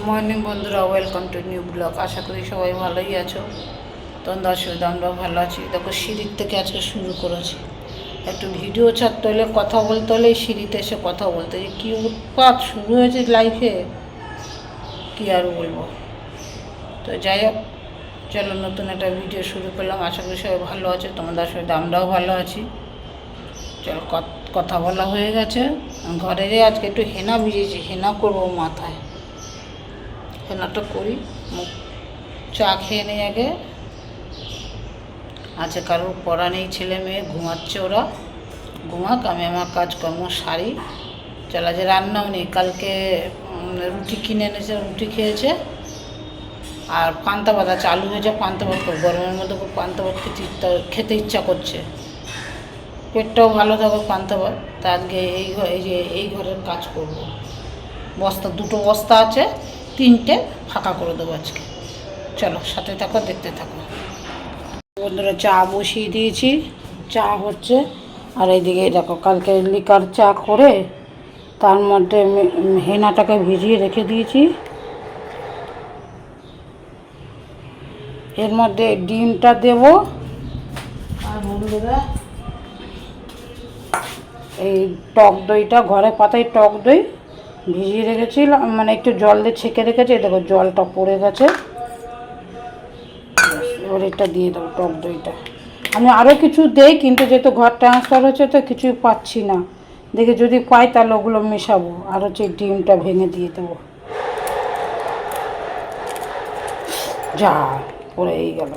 Morning বন্ধুরা, welcome to new blog. আশা করি সবাই ভালোই আছো। তোমরা অসুবিধা, আমরাও ভালো আছি। দেখো, সিঁড়ির থেকে আজকে শুরু করেছি। একটু ভিডিও ছাড়তে হলে, কথা বলতে হলে সিঁড়িতে এসে কথা বলতে, যে কী উৎপাত শুরু হয়েছে লাইফে, কী আর বলবো। তো যাই হোক, চলো নতুন একটা ভিডিও শুরু করলাম। আশা করি সবাই ভালো আছে, তোমাদের অসুবিধা, আমরাও ভালো আছি। চলো, কথা বলা হয়ে গেছে। ঘরে আজকে একটু হেনা ভিজেছি, হেনা করবো মাথায়। হেনাটা করি, মুখ চা খেয়ে নেই আগে। আছে কারোর পড়া নেই, ছেলে মেয়ে ঘুমাচ্ছে, ওরা ঘুমাক, আমি আমার কাজকর্ম সারি। চলা যে রান্নাও নেই, কালকে রুটি কিনে এনেছে, রুটি খেয়েছে। আর পান্তা ভাত আছে, আলু ভেজা পান্তা ভাত করবো। গরমের মধ্যে পান্তা ভাত খেতে ইচ্ছা করছে, পেটটাও ভালো থাকবে পান্তা ভাত। তা আজকে এই ঘরের কাজ করব। দুটো বস্তা আছে, 3টে ফাঁকা করে দেবো আজকে। চলো সাথে থাকো, দেখতে থাকো। বন্ধুরা, চা বসিয়ে দিয়েছি, চা হচ্ছে। আর এইদিকে দেখো, কালকে লিকার চা করে তার মধ্যে হেনাটাকে ভিজিয়ে রেখে দিয়েছি। এর মধ্যে ডিমটা দেব। আর বন্ধুরা, এই টক দইটা, ঘরে পাতায় টক দই ভিজিয়ে রেখেছিলাম, মানে একটু জল দিয়ে ছেঁকে রেখেছি। দেখো জলটা পড়ে গেছে। এবার এটা দিয়ে দেবো, টক দইটা। আমি আরও কিছু দেই, কিন্তু যেহেতু ঘর ট্রান্সফার হচ্ছে তো কিছুই পাচ্ছি না। দেখে যদি পাই তাহলে ওগুলো মেশাবো। আর হচ্ছে ডিমটা ভেঙে দিয়ে দেবো। যা পড়েই গেল।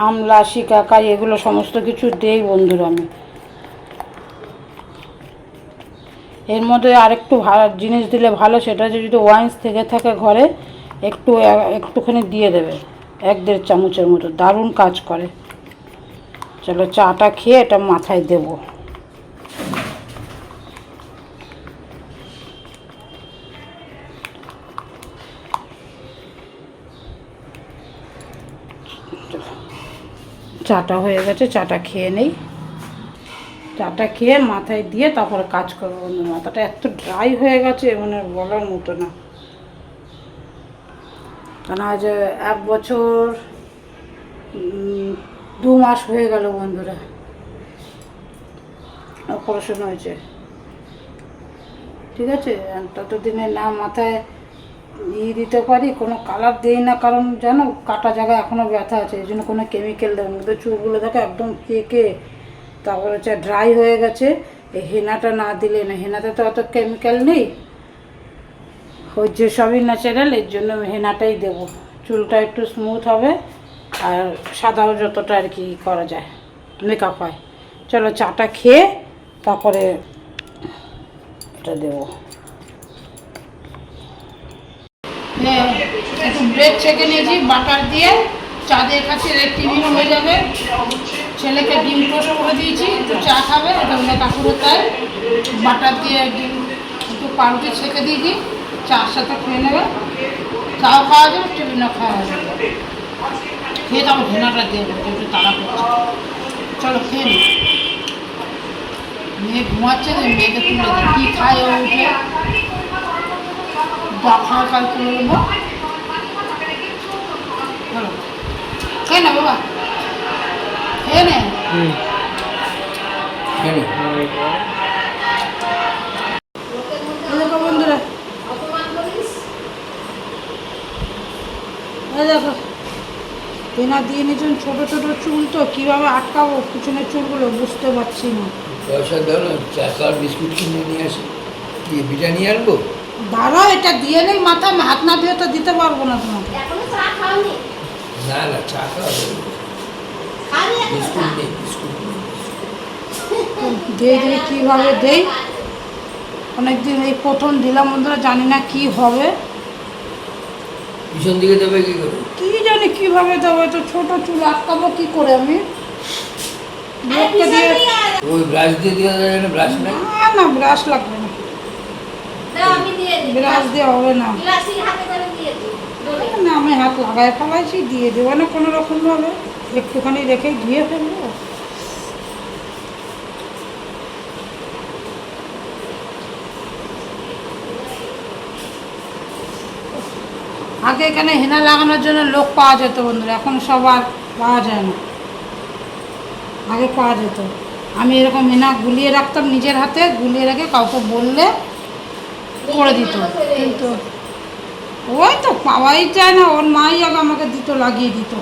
আমলা, শিকাকাই, এগুলো সমস্ত কিছু দেই বন্ধুরা আমি। এর মধ্যে আরেকটু ভালো জিনিস দিলে ভালো, সেটা হচ্ছে যদি ওয়াইন্স থেকে থাকে ঘরে, একটুখানি দিয়ে দেবে, 1-1.5 চামচের মতো, দারুণ কাজ করে। চলো চাটা খেয়ে এটা মাথায় দেবো। চাটা হয়ে গেছে, চাটা খেয়ে নেই। চাটা খেয়ে মাথায় দিয়ে তারপরে কাজ করবো বন্ধু। মাথাটা এত ড্রাই হয়ে গেছে, মানে বলার মতো না। কারণ আজ 1 বছর 2 মাস হয়ে গেল বন্ধুরা, অপারেশন হয়েছে। ঠিক আছে, ততদিনে না মাথায় দিতে পারি, কোনো কালার দেই না, কারণ জানো কাটা জায়গায় এখনও ব্যথা আছে, এই জন্য কোনো কেমিক্যাল দেয় না। চুলগুলো দেখো একদম কেকে, তারপর হচ্ছে ড্রাই হয়ে গেছে। এই হেনাটা না দিলে না, হেনাতে তো অত কেমিক্যাল নেই, হচ্ছে সবই ন্যাচারাল, এর জন্য হেনাটাই দেবো। চুলটা একটু স্মুথ হবে, আর সাদাও যতটা আর কি করা যায় মেকআপ হয়। চলো চাটা খেয়ে তারপরে এটা দেবো। হ্যাঁ, একটু ব্রেড চেকে নিয়েছি বাটার দিয়ে, চা দিয়ে খাচ্ছি, টিফিন হয়ে যাবে। ছেলেকে ডিম টোস্ট করে দিয়েছি, একটু চা খাবে, এটা হলে কাকুরের তাই। বাটার দিয়ে ডিম একটু পাউরুটি ছেঁকে দিয়েছি, চার সাথে খেয়ে নেবে। চাও খাওয়া যাবে, টিফিনও খাওয়া যাবে। খেয়ে তারপর ভেনাটা দিয়ে দেবো, একটু তাড়া করছে। চলো খেয়ে নি। মেয়ে ঘুমাচ্ছে, যে মেয়েকে তুলে দিই, কী খায় ও উঠে খাওয়া কাল করে দেবো। চলো খেয়ে না বাবা, খেয়ে নে। দেখো বন্ধুরা, দেখো তেনা দিয়ে নিয়েছেন। ছোটো ছোটো চুল তো কীভাবে আটকাবো পিছনের চুলগুলো বুঝতে পারছি না। পয়সা দাও না, চা বিস্কুট কিনে নিয়ে আসি, দিয়ে বিটা নিয়ে আনবো। দাঁড়াও, এটা দিয়ে নেই মাথা, হাত না দিয়ে তো দিতে পারবো না তোমাকে। না না, চা খাওয়া বিস্কুট নেই, বিস্কুট নেই। দিয়ে দিয়ে কীভাবে দেই, অনেকদিন এই প্রথম দিলাম বন্ধুরা, জানি না কি হবে। পিছন দিকে দেবে কি করে? কি জানি কিভাবে দেবো, তো ছোট চুল আটকাবো কি করে আমি? লোককে দিয়ে ওই ব্রাশ দিয়ে দেওয়া যায় না? ব্রাশ নাই? না না, ব্রাশ লাগবে না, ব্রাশ দিয়ে হবে না। না, আমি হাত লাগাই ফেলাইছি, দিয়ে দেবো না কোনো রকম ভাবে, একটুখানি রেখে ধুয়ে ফেলবো। আগে এখানে হেনা লাগানোর জন্য লোক পাওয়া যেত বন্ধুরা, এখন সব আর পাওয়া যায় না, আগে পাওয়া যেত। আমি এরকম হেনা গুলিয়ে রাখতাম নিজের হাতে, গুলিয়ে রেখে কাউকে বললে করে দিত, কিন্তু ওই তো পাওয়াই যায় না। ওর মাই আগে আমাকে দিত, লাগিয়ে দিত।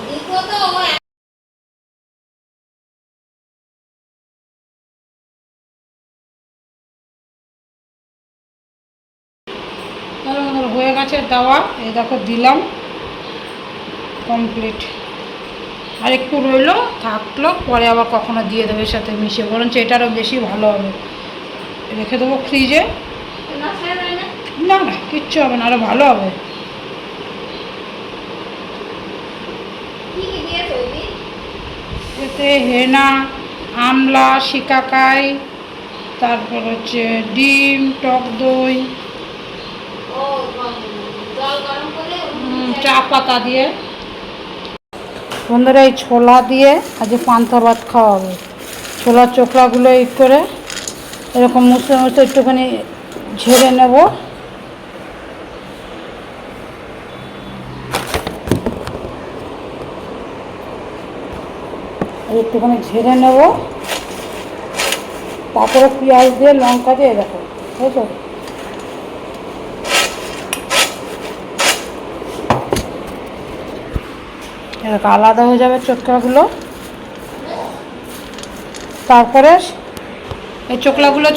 হয়ে গেছে দেওয়া, এই দেখো দিলাম, কমপ্লিট। আর একটু রইলো, থাকলো, পরে আবার কখনো দিয়ে দেবে সাথে মিশিয়ে, বরঞ্চ এটারও বেশি ভালো হবে। রেখে দেবো ফ্রিজে। না না, কিচ্ছু হবে না, আরও ভালো হবে। এতে হেনা, আমলা, শিকাকাই, তারপর হচ্ছে ডিম, টক দই, চা পাতা দিয়ে। বন্ধুরা, এই ছোলা দিয়ে আজ পান্তা ভাত খাওয়া হবে। ছোলার চোখলাগুলো এই করে এরকম মুছতে মুছতে একটুখানি ঝেড়ে নেব। একটুখানি ঝেড়ে নেব, তারপরে পেঁয়াজ দিয়ে লঙ্কা দিয়ে দেখো, বুঝছো, এরকম আলাদা হয়ে যাবে চোখলাগুলো। তারপরে এই চোখলাগুলো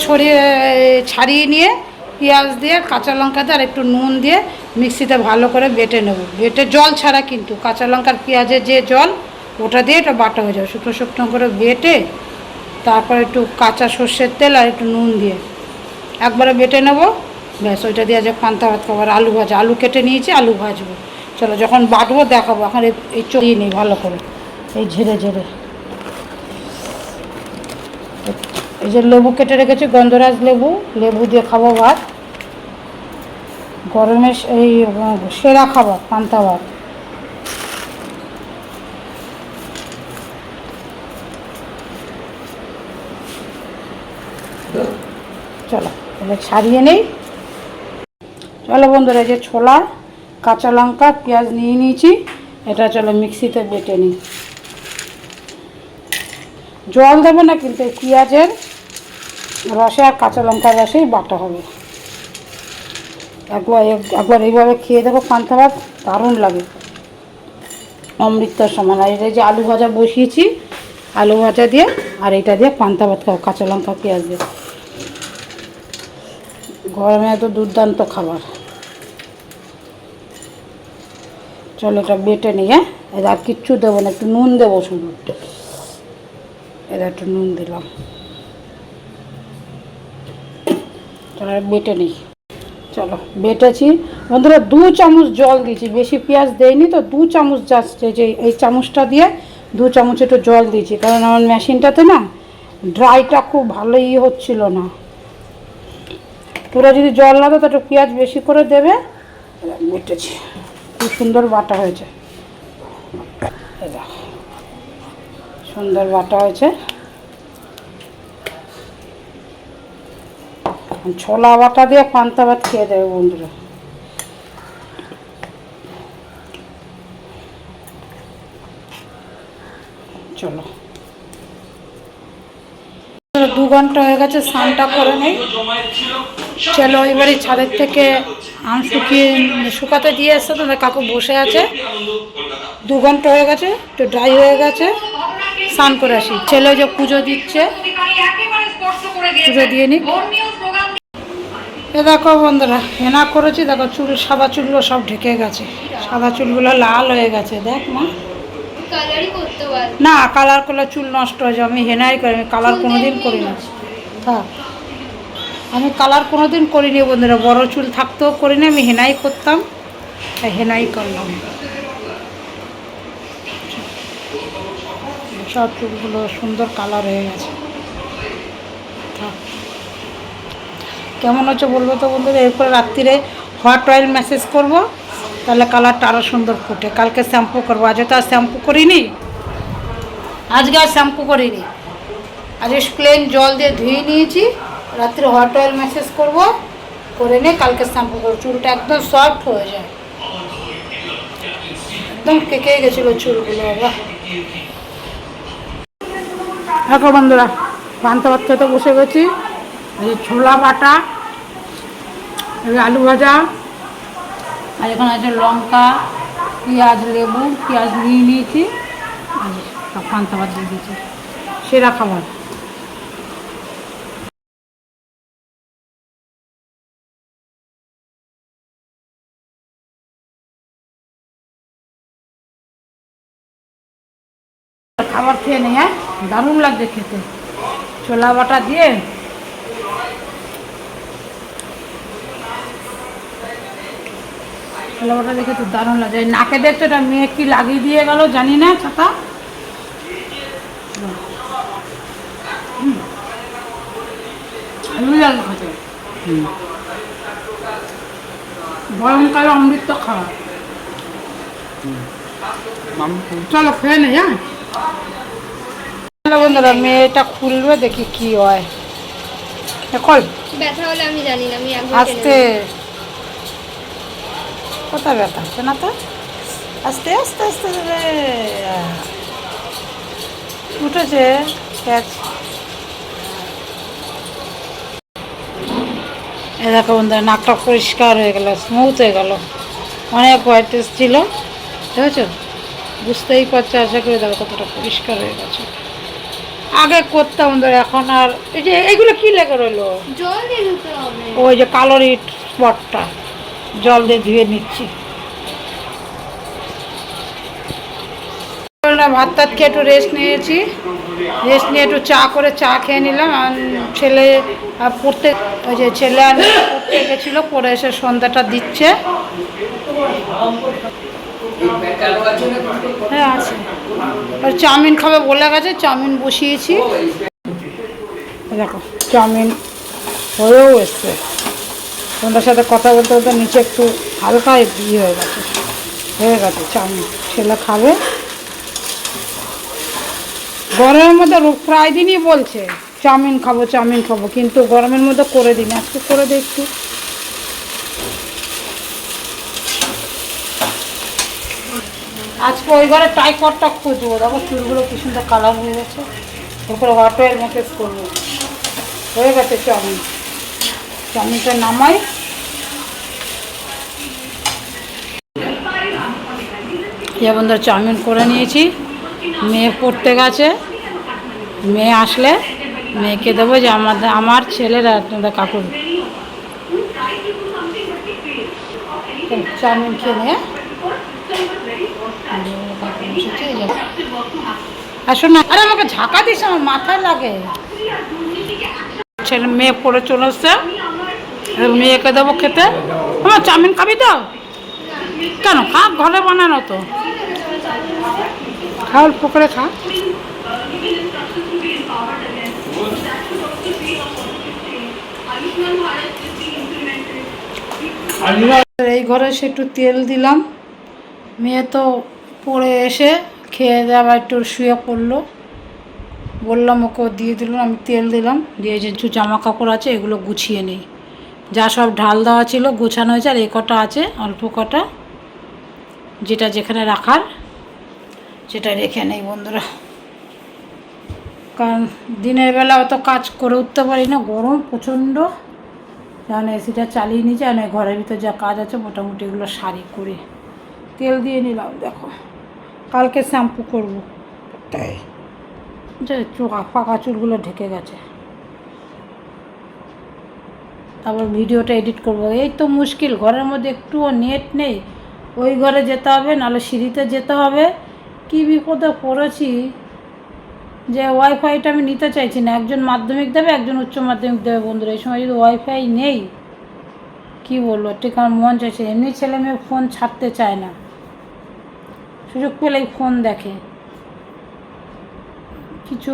ছাড়িয়ে নিয়ে পেঁয়াজ দিয়ে, কাঁচা লঙ্কা দিয়ে আর একটু নুন দিয়ে মিক্সিতে ভালো করে বেটে নেব। বেটে জল ছাড়া, কিন্তু কাঁচা লঙ্কার পেঁয়াজের যে জল, ওটা দিয়ে এটা বাটা হয়ে যাবে। শুকনো শুকনো করে বেটে তারপর একটু কাঁচা সর্ষের তেল আর একটু নুন দিয়ে একবারে বেটে নেব। ব্যাস, ওইটা দিয়ে যে পান্তা ভাত খাবার। আলু ভাজা, আলু কেটে নিয়েছি, আলু ভাজবো। চলো, যখন বাটবো দেখাবো। এখন এই চড়িয়ে নিই ভালো করে, এই ঝেড়ে ঝেড়ে। এই যে লেবু কেটে রেখেছি, গন্ধরাজ লেবু, লেবু দিয়ে খাবো ভাত। গরমে এই সেরা খাবার পান্তা ভাত। চলো তাহলে ছাড়িয়ে নেই। চলো বন্ধুরা, এই যে ছোলা, কাঁচা লঙ্কা, পেঁয়াজ নিয়ে নিয়েছি, এটা চলো মিক্সিতে বেটে নিই। জল দেবে না কিন্তু, এই পেঁয়াজের রসে আর কাঁচা লঙ্কার রসেই বাটা হবে। একবার এইভাবে খেয়ে দেখো পান্তা ভাত, দারুণ লাগে, অমৃতর সমান। আর এটা যে আলু ভাজা বসিয়েছি, আলু ভাজা দিয়ে আর এটা দিয়ে পান্তা ভাত খাও, কাঁচা লঙ্কা পেঁয়াজ দিয়ে। গরমে এত দুর্দান্ত খাবার। চলো এটা বেটে নিই। হ্যাঁ, এটা আর কিচ্ছু দেবো না, একটু নুন দেবো শুধু। এটা একটু নুন দিলাম। চলো বেটে নিই। চলো বেটেছি বন্ধুরা, 2 চামচ জল দিয়েছি, বেশি পেঁয়াজ দেয়নি তো, 2 চামচ জাস্ট এই চামচটা দিয়ে 2 চামচ একটু জল দিয়েছি, কারণ আমার মেশিনটাতে না ড্রাইটা খুব ভালো হচ্ছিল না। তোরা যদি জল না দেয় তো একটু পেঁয়াজ বেশি করে দেবে। বেটেছি, খুব সুন্দর বাটা হয়েছে, সুন্দর বাটা হয়েছে। ছোলা বাটা দিয়ে পান্তা ভাত খেয়ে দেবে বন্ধুরা। চলো, 2 ঘন্টা হয়ে গেছে, স্নানটা করে নেই। চলো এবারে ছাদের থেকে আম শুকাতে দিয়ে এসছে, তো কাকু বসে আছে। 2 ঘন্টা হয়ে গেছে, একটু ড্রাই হয়ে গেছে, স্নান করে আসি। ছেলে যে পুজো দিচ্ছে, পুজো দিয়ে নি। এ দেখো বন্ধুরা, হেনা করেছি, দেখো চুল, সাদা চুলগুলো সব ঢেকে গেছে, সাদা চুলগুলো লাল হয়ে গেছে। দেখ মা, না কালার করলে চুল নষ্ট হয়ে যাবে। আমি হেনাই করি, আমি কালার কোনোদিন করি না। হ্যাঁ, আমি কালার কোনোদিন করিনি বন্ধুরা, বড় চুল থাকতেও করি না, আমি হেনাই করতাম। হেনাই করলাম, সব চুলগুলো সুন্দর কালার হয়ে গেছে। থাক, কেমন হচ্ছে বলবো তো বন্ধুরা। এরপরে রাত্রিরে হট অয়েল ম্যাসেজ করব, তাহলে কালারটা আরও সুন্দর ফুটে। কালকে শ্যাম্পু করবো, আজকে তো আর শ্যাম্পু করিনি, আজকে আর শ্যাম্পু করিনি, আজ প্লেন জল দিয়ে ধুয়ে নিয়েছি। রাত্রে হট অয়েল ম্যাসেজ করব, করে নিয়ে কালকে শ্যাম্পু করবো। চুলটা একদম সফট হয়ে যায়, একদম কেকে গেছিলো চুলগুলো। বাবা দেখো বন্ধুরা, পান্তা ভাত খেতে বসে গেছি। এই ছোলা বাটা, এই আলু ভাজা, আর এখানে আছে লঙ্কা, পেঁয়াজ, লেবু, পেঁয়াজ নিয়ে নিয়েছি, আর সব পান্তা ভাত দিয়ে দিয়েছি। সেরা খাবার। খাবার খেয়ে নেই, হ্যাঁ দারুণ লাগছে খেতে। ছোলা বাটা দিয়ে ছোলা বাটা দেখে তো দারুণ লাগে। নাকে দেখতে এটা মেয়ে কি লাগিয়ে দিয়ে গেল জানি না, ছাতা। খেতে গরমকালে অমৃত খাওয়া। চলো খেয়ে নেই, হ্যাঁ বন্ধুরা। মেয়েটা খুলবে, দেখি কি হয়। এখন ব্যথা হলে আমি জানি না, আমি একবার আস্তে, কোথায় ব্যথা হচ্ছে না তো, আস্তে আস্তে আস্তে উঠেছে ক্যাচ। এ দেখো বন্ধুরা, নাকটা পরিষ্কার হয়ে গেল, স্মুথ হয়ে গেল। অনেক হোয়াইট ছিল, দেখেছো, বুঝতেই পারছো। আশা করি দেখো কতটা পরিষ্কার হয়ে গেছে। আগে করতাম বন্ধুরা, এখন আর এই যে এইগুলো কি লেগে রইলো, জল দিয়ে ধুতে হবে। ওই যে কালোর স্পটটা জল দিয়ে ধুয়ে নিচ্ছি। ভাত টাত খেয়ে একটু রেস্ট নিয়েছি, রেস্ট নিয়ে একটু চা করে চা খেয়ে নিলাম। আর ছেলে পড়তে, ওই যে ছেলে আর পড়তে গেছিলো, পড়ে এসে সন্ধ্যাটা দিচ্ছে। হ্যাঁ আছে, আর চাউমিন খাবে বলে গেছে, চাউমিন বসিয়েছি। দেখো চাউমিন হয়েও এসছে। তোমাদের সাথে কথা বলতে বলতে নিচে একটু হালকা ইয়ে হয়ে গেছে চাউমিন। ছেলে খাবে। গরমের মধ্যে প্রায় দিনই বলছে চাউমিন খাবো চাউমিন খাবো, কিন্তু গরমের মধ্যে করে দিন, আজকে করে দিই একটু। আজকে ওই ঘরে টাইপডটা খুঁজবো। দেখো চুলগুলো কি সুন্দর কালার হয়ে গেছে। ওপরে হট অয়েল ম্যাসেজ করবো। হয়ে গেছে চাউমিন, চাউমিনটা নামাই। বন্ধুরা চাউমিন করে নিয়েছি। মেয়ে পড়তে গেছে, মেয়ে আসলে মেয়েকে দেবো, যে আমার ছেলের আর তোমাদের কাকুর চাউমিন খেয়ে নিয়ে আসো না। আরে আমাকে ঝাঁকা দিস, আমার মাথায় লাগে। ছেলে মেয়ে পড়ে চলে এসছে, মেয়েকে দেবো খেতে। আমার চাউমিন খাবি তো? কেন খা, ঘরে বানানো তো, খা অল্প করে খা। এই ঘরে সে একটু তেল দিলাম। মেয়ে তো পড়ে এসে খেয়ে দেওয়া একটু শুয়ে পড়লো, বললাম ওকে দিয়ে দিলাম। আমি তেল দিলাম, দিয়ে যে কিছু জামা কাপড় আছে এগুলো গুছিয়ে নিই। যা সব ঢাল দেওয়া ছিল গোছানো হয়েছে, আর এ কটা আছে অল্প কটা, যেটা যেখানে রাখার সেটা রেখে নেই বন্ধুরা। কারণ দিনের বেলা অত কাজ করে উঠতে পারি না, গরম প্রচণ্ড। কারণ এসিটা চালিয়ে নিয়েছি, আর ঘরের ভিতর যা কাজ আছে মোটামুটি এগুলো সারি করে তেল দিয়ে নিলাম। দেখো কালকে শ্যাম্পু করবো, তাই যে পাকা চুলগুলো ঢেকে গেছে। তারপর ভিডিওটা এডিট করবো। এই তো মুশকিল, ঘরের মধ্যে একটুও নেট নেই। ওই ঘরে যেতে হবে, নাহলে সিঁড়িতে যেতে হবে। কি বিপদে পড়েছি যে ওয়াইফাইটা আমি নিতে চাইছি না। একজন মাধ্যমিক দেবে, একজন উচ্চ মাধ্যমিক দেবে বন্ধুরা। এই সময় যদি ওয়াইফাই নেই কি বলবো, ঠিক আমার মন চাইছে। এমনি ছেলে মেয়ে ফোন ছাড়তে চায় না, সুযোগ পেলেই ফোন দেখে। কিছু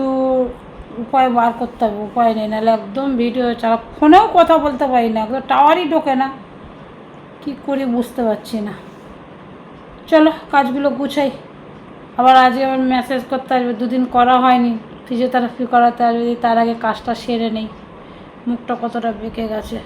উপায় বার করতে হবে, উপায় নেই, নাহলে একদম ভিডিও চালা, ফোনেও কথা বলতে পারি না, একদম টাওয়ারই ঢোকে না। কি করি বুঝতে পারছি না। চলো কাজগুলো গুছাই, আবার আজকে আবার মেসেজ করতে আসবে, দুদিন করা হয়নি, ফিজিওথেরাপি করাতে আসবে, তার আগে কাজটা সেরে নেই। মুখটা কতটা বেঁকে গেছে।